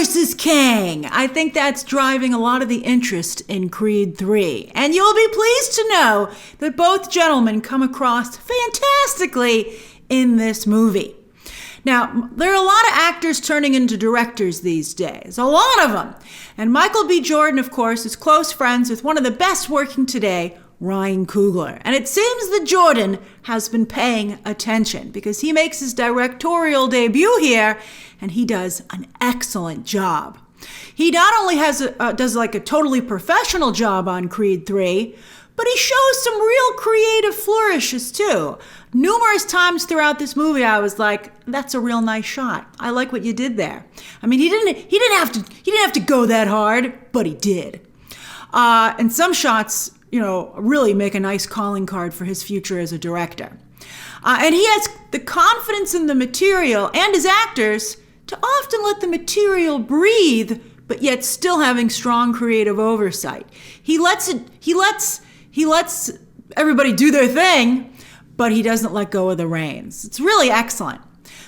versus King. I think that's driving a lot of the interest in Creed 3. And you'll be pleased to know that both gentlemen come across fantastically in this movie. Now, there are a lot of actors turning into directors these days, a lot of them. And Michael B. Jordan, of course, is close friends with one of the best working today, Ryan Coogler. And it seems that Jordan has been paying attention because he makes his directorial debut here and he does an excellent job. He not only does like a totally professional job on Creed 3, but he shows some real creative flourishes too. Numerous times throughout this movie, I was like, "That's a real nice shot. I like what you did there." I mean, he didn't have to go that hard, but he did. And some shots, really make a nice calling card for his future as a director. And he has the confidence in the material and his actors to often let the material breathe, but yet still having strong creative oversight. He lets everybody do their thing, but he doesn't let go of the reins. It's really excellent.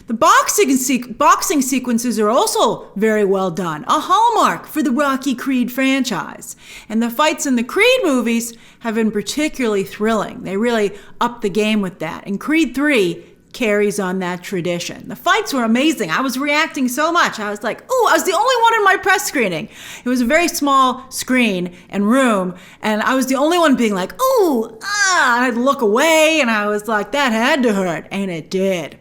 The boxing sequences are also very well done, a hallmark for the Rocky Creed franchise. And the fights in the Creed movies have been particularly thrilling. They really upped the game with that. And Creed 3 carries on that tradition. The fights were amazing. I was reacting so much. I was like, "Ooh," I was the only one in my press screening. It was a very small screen and room, and I was the only one being like, "Ooh, ah," and I'd look away, and I was like, that had to hurt, and it did.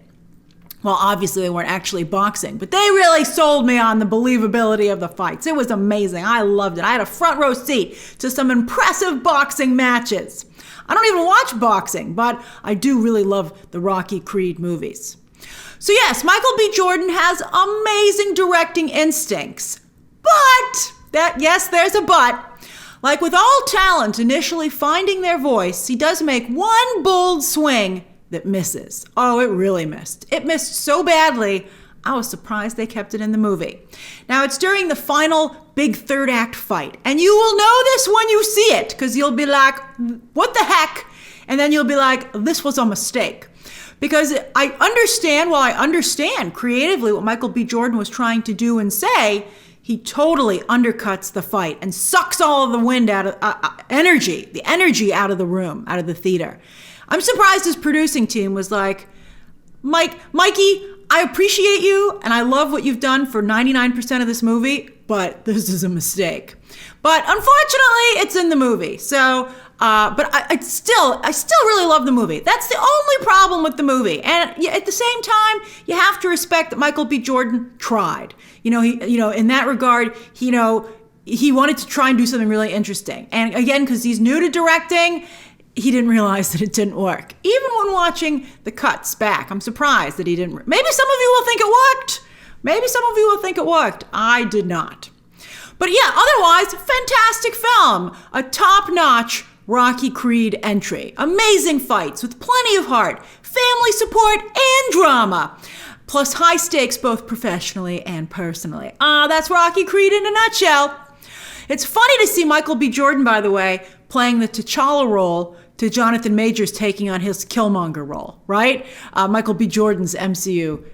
Well, obviously they weren't actually boxing, but they really sold me on the believability of the fights. It was amazing. I loved it. I had a front row seat to some impressive boxing matches. I don't even watch boxing, but I do really love the Rocky Creed movies. So yes, Michael B. Jordan has amazing directing instincts, but there's a but. Like with all talent initially finding their voice, he does make one bold swing that misses. Oh, it really missed. It missed so badly, I was surprised they kept it in the movie. Now, it's during the final big third act fight, and you will know this when you see it, because you'll be like, "What the heck?" And then you'll be like, "This was a mistake." Because I understand creatively what Michael B. Jordan was trying to do and say, he totally undercuts the fight and sucks all of the wind out of the energy out of the room, out of the theater. I'm surprised his producing team was like, Mikey, I appreciate you and I love what you've done for 99% of this movie, but this is a mistake. But unfortunately, it's in the movie. So, but I still really love the movie. That's the only problem with the movie. And at the same time, you have to respect that Michael B. Jordan tried. In that regard, he wanted to try and do something really interesting. And again, because he's new to directing, he didn't realize that it didn't work. Even when watching the cuts back, I'm surprised that he didn't. Maybe some of you will think it worked. I did not. But yeah, otherwise, fantastic film. A top-notch Rocky Creed entry. Amazing fights with plenty of heart, family support, and drama. Plus high stakes both professionally and personally. That's Rocky Creed in a nutshell. It's funny to see Michael B. Jordan, by the way, playing the T'Challa role to Jonathan Majors taking on his Killmonger role, right? Michael B. Jordan's MCU,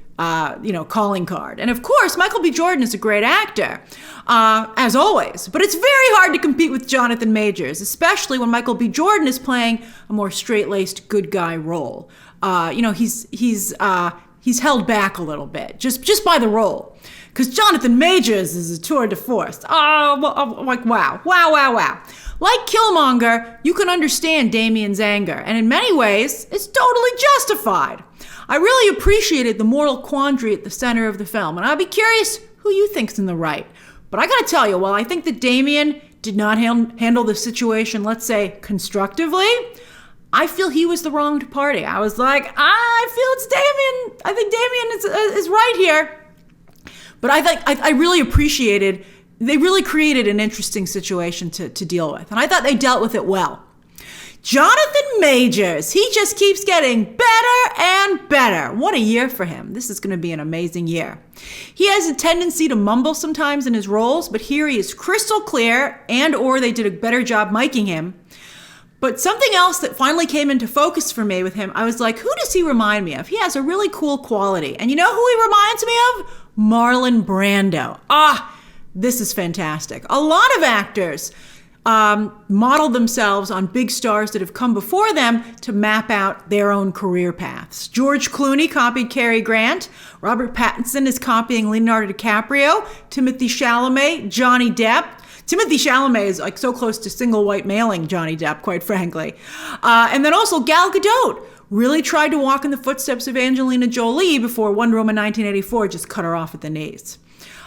calling card. And of course, Michael B. Jordan is a great actor, as always. But it's very hard to compete with Jonathan Majors, especially when Michael B. Jordan is playing a more straight-laced good guy role. He's held back a little bit, just by the role. Because Jonathan Majors is a tour de force. Wow. Like Killmonger, you can understand Damien's anger, and in many ways, it's totally justified. I really appreciated the moral quandary at the center of the film, and I'd be curious who you think's in the right. But I gotta tell you, while I think that Damien did not handle the situation, let's say, constructively, I feel he was the wronged party. I was like, I feel it's Damien. I think Damien is right here. But I really appreciated, they really created an interesting situation to deal with. And I thought they dealt with it well. Jonathan Majors, he just keeps getting better and better. What a year for him. This is going to be an amazing year. He has a tendency to mumble sometimes in his roles, but here he is crystal clear or they did a better job miking him. But something else that finally came into focus for me with him, I was like, who does he remind me of? He has a really cool quality. And you know who he reminds me of? Marlon Brando. This is fantastic. A lot of actors modeled themselves on big stars that have come before them to map out their own career paths. George Clooney copied Cary Grant. Robert Pattinson is copying Leonardo DiCaprio. Timothy Chalamet, Johnny Depp. Timothy Chalamet is like so close to single white mailing Johnny Depp, quite frankly. And then also Gal Gadot really tried to walk in the footsteps of Angelina Jolie before Wonder Woman 1984 just cut her off at the knees.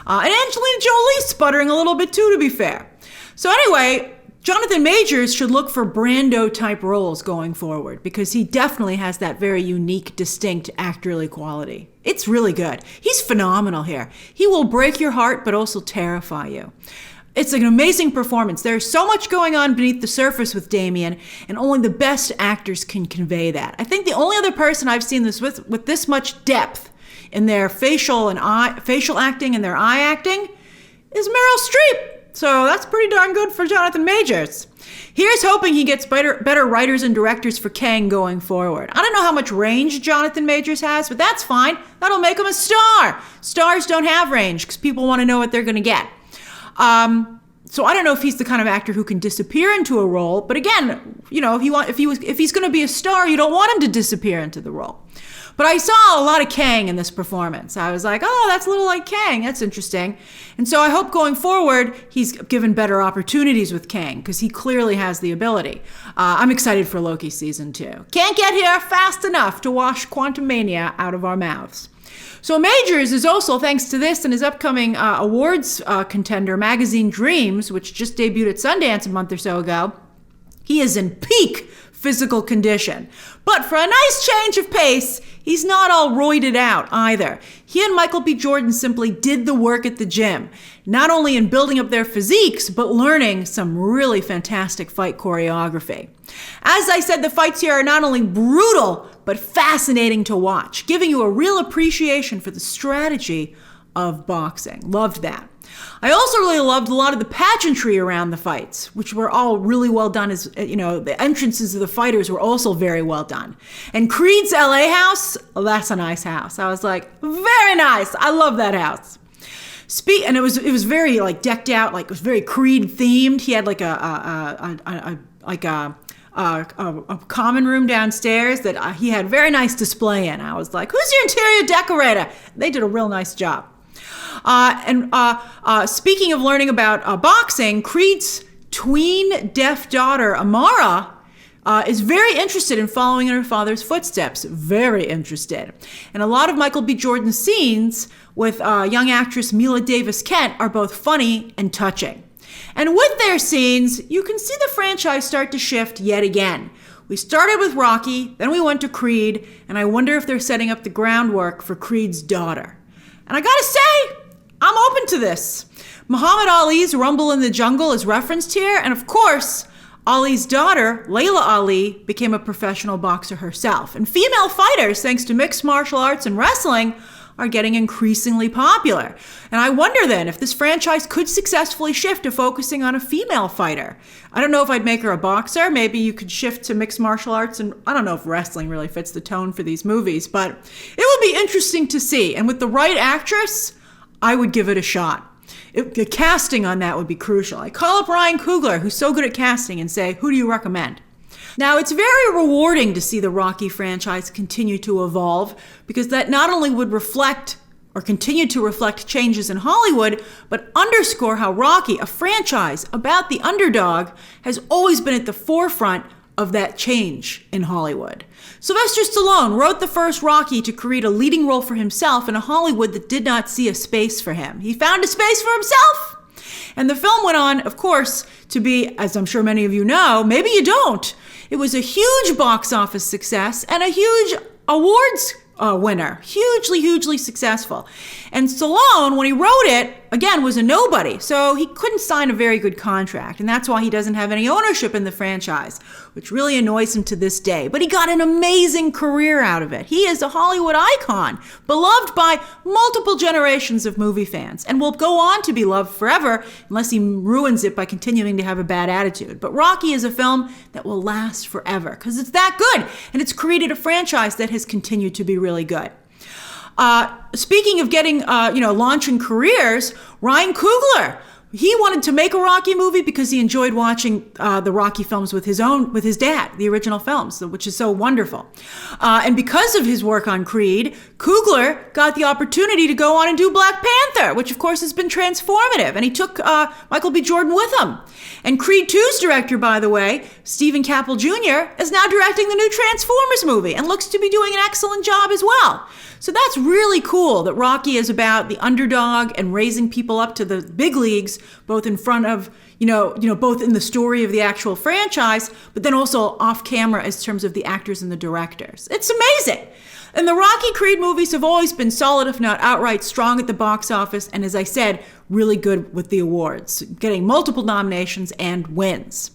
And Angelina Jolie's sputtering a little bit too, to be fair. So anyway, Jonathan Majors should look for Brando-type roles going forward because he definitely has that very unique, distinct actorly quality. It's really good. He's phenomenal here. He will break your heart, but also terrify you. It's an amazing performance. There's so much going on beneath the surface with Damien, and only the best actors can convey that. I think the only other person I've seen this with this much depth in their facial acting and their eye acting is Meryl Streep. So that's pretty darn good for Jonathan Majors. Here's hoping he gets better writers and directors for Kang going forward. I don't know how much range Jonathan Majors has, but that's fine. That'll make him a star. Stars don't have range because people want to know what they're going to get. So I don't know if he's the kind of actor who can disappear into a role, but again, you know, if he's going to be a star, you don't want him to disappear into the role. But I saw a lot of Kang in this performance. I was like, oh, that's a little like Kang. That's interesting. And so I hope going forward, he's given better opportunities with Kang because he clearly has the ability. I'm excited for Loki season 2. Can't get here fast enough to wash Quantumania out of our mouths. So Majors is also, thanks to this and his upcoming awards contender, Magazine Dreams, which just debuted at Sundance a month or so ago, he is in peak physical condition. But for a nice change of pace, he's not all roided out either. He and Michael B. Jordan simply did the work at the gym, not only in building up their physiques, but learning some really fantastic fight choreography. As I said, the fights here are not only brutal, but fascinating to watch, giving you a real appreciation for the strategy of boxing. Loved that. I also really loved a lot of the pageantry around the fights, which were all really well done. As you know, the entrances of the fighters were also very well done. And Creed's LA house, oh, that's a nice house. I was like, very nice. I love that house. And it was very like decked out, like it was very Creed themed. He had like a common room downstairs that he had very nice display in. I was like, who's your interior decorator? They did a real nice job. Speaking of learning about boxing, Creed's tween deaf daughter, Amara, is very interested in following in her father's footsteps. Very interested. And a lot of Michael B. Jordan's scenes with young actress Mila Davis-Kent are both funny and touching. And with their scenes, you can see the franchise start to shift yet again. We started with Rocky, then we went to Creed, and I wonder if they're setting up the groundwork for Creed's daughter. And I gotta say, I'm open to this. Muhammad Ali's Rumble in the Jungle is referenced here, and of course, Ali's daughter, Layla Ali, became a professional boxer herself. And female fighters, thanks to mixed martial arts and wrestling, are getting increasingly popular. And I wonder then if this franchise could successfully shift to focusing on a female fighter. I don't know if I'd make her a boxer. Maybe you could shift to mixed martial arts, and I don't know if wrestling really fits the tone for these movies, but it would be interesting to see. And with the right actress, I would give it a shot. The casting on that would be crucial. I call up Ryan Coogler, who's so good at casting, and say, who do you recommend? Now, it's very rewarding to see the Rocky franchise continue to evolve because that not only would reflect or continue to reflect changes in Hollywood, but underscore how Rocky, a franchise about the underdog, has always been at the forefront of that change in Hollywood. Sylvester Stallone wrote the first Rocky to create a leading role for himself in a Hollywood that did not see a space for him. He found a space for himself. And the film went on, of course, to be, as I'm sure many of you know, maybe you don't, it was a huge box office success and a huge awards winner. Hugely, hugely successful. And Stallone, when he wrote it, again, was a nobody. So he couldn't sign a very good contract. And that's why he doesn't have any ownership in the franchise, which really annoys him to this day. But he got an amazing career out of it. He is a Hollywood icon, beloved by multiple generations of movie fans, and will go on to be loved forever unless he ruins it by continuing to have a bad attitude. But Rocky is a film that will last forever because it's that good. And it's created a franchise that has continued to be really good. Speaking of getting, launching careers, Ryan Coogler, he wanted to make a Rocky movie because he enjoyed watching the Rocky films with his dad, the original films, which is so wonderful. And because of his work on Creed, Coogler got the opportunity to go on and do Black Panther, which of course has been transformative. And he took Michael B. Jordan with him. And Creed 2's director, by the way, Stephen Caple Jr., is now directing the new Transformers movie and looks to be doing an excellent job as well. So that's really cool that Rocky is about the underdog and raising people up to the big leagues, both in front of, both in the story of the actual franchise, but then also off camera in terms of the actors and the directors. It's amazing. And the Rocky Creed movies have always been solid, if not outright strong at the box office. And as I said, really good with the awards, getting multiple nominations and wins.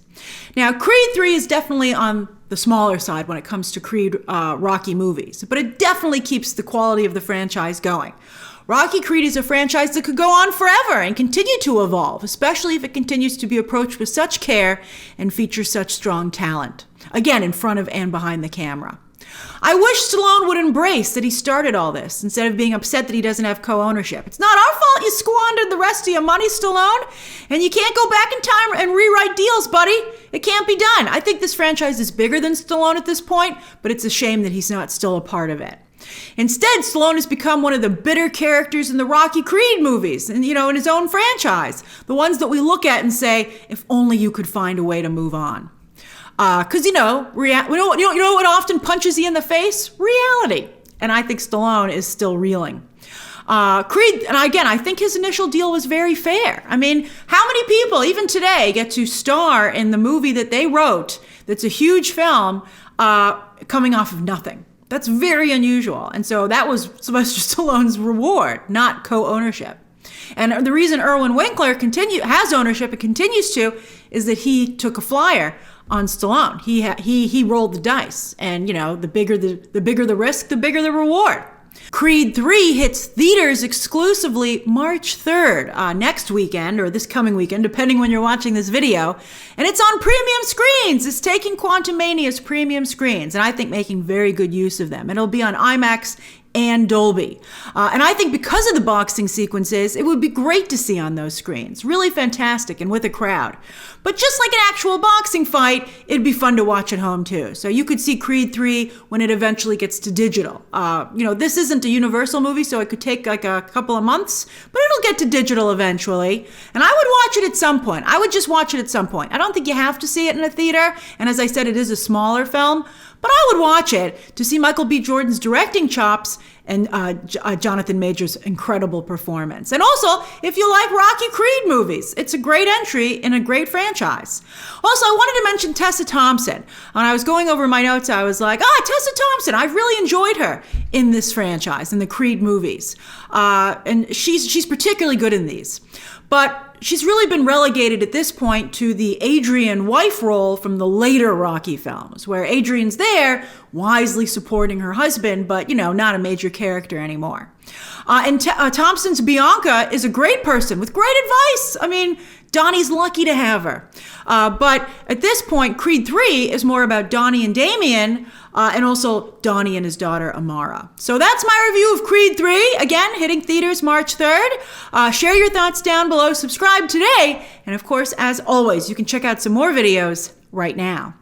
Now, Creed 3 is definitely on the smaller side when it comes to Creed Rocky movies, but it definitely keeps the quality of the franchise going. Rocky Creed is a franchise that could go on forever and continue to evolve, especially if it continues to be approached with such care and features such strong talent, again, in front of and behind the camera. I wish Stallone would embrace that he started all this instead of being upset that he doesn't have co-ownership. It's not our fault you squandered the rest of your money, Stallone, and you can't go back in time and rewrite deals, buddy. It can't be done. I think this franchise is bigger than Stallone at this point, but it's a shame that he's not still a part of it. Instead, Stallone has become one of the bitter characters in the Rocky Creed movies, and in his own franchise, the ones that we look at and say, if only you could find a way to move on. Because, what often punches you in the face? Reality. And I think Stallone is still reeling. Creed, and again, I think his initial deal was very fair. I mean, how many people, even today, get to star in the movie that they wrote that's a huge film coming off of nothing? That's very unusual. And so that was Sylvester Stallone's reward, not co-ownership. And the reason Irwin Winkler has ownership and continues to is that he took a flyer on Stallone. He rolled the dice, and the bigger the risk, the bigger the reward. Creed 3 hits theaters exclusively March 3rd, next weekend, or this coming weekend, depending when you're watching this video. And it's on premium screens. It's taking Quantumania's premium screens, and I think making very good use of them. And it'll be on IMAX and Dolby. And I think because of the boxing sequences, it would be great to see on those screens. Really fantastic and with a crowd. But just like an actual boxing fight, it'd be fun to watch at home too. So you could see Creed 3 when it eventually gets to digital. This isn't a Universal movie, so it could take like a couple of months, but it'll get to digital eventually. And I would watch it at some point. I would just watch it at some point. I don't think you have to see it in a theater. And as I said, it is a smaller film. But I would watch it to see Michael B. Jordan's directing chops and Jonathan Majors' incredible performance. And also, if you like Rocky Creed movies, it's a great entry in a great franchise. Also, I wanted to mention Tessa Thompson. When I was going over my notes, I was like, Tessa Thompson, I've really enjoyed her in this franchise, in the Creed movies. And she's particularly good in these. But she's really been relegated at this point to the Adrian wife role from the later Rocky films, where Adrian's there, wisely supporting her husband, but, not a major character anymore. And Thompson's Bianca is a great person with great advice. I mean, Donnie's lucky to have her. But at this point, Creed 3 is more about Donnie and Damien, and also Donnie and his daughter, Amara. So that's my review of Creed 3. Again, hitting theaters March 3rd. Share your thoughts down below. Subscribe today. And of course, as always, you can check out some more videos right now.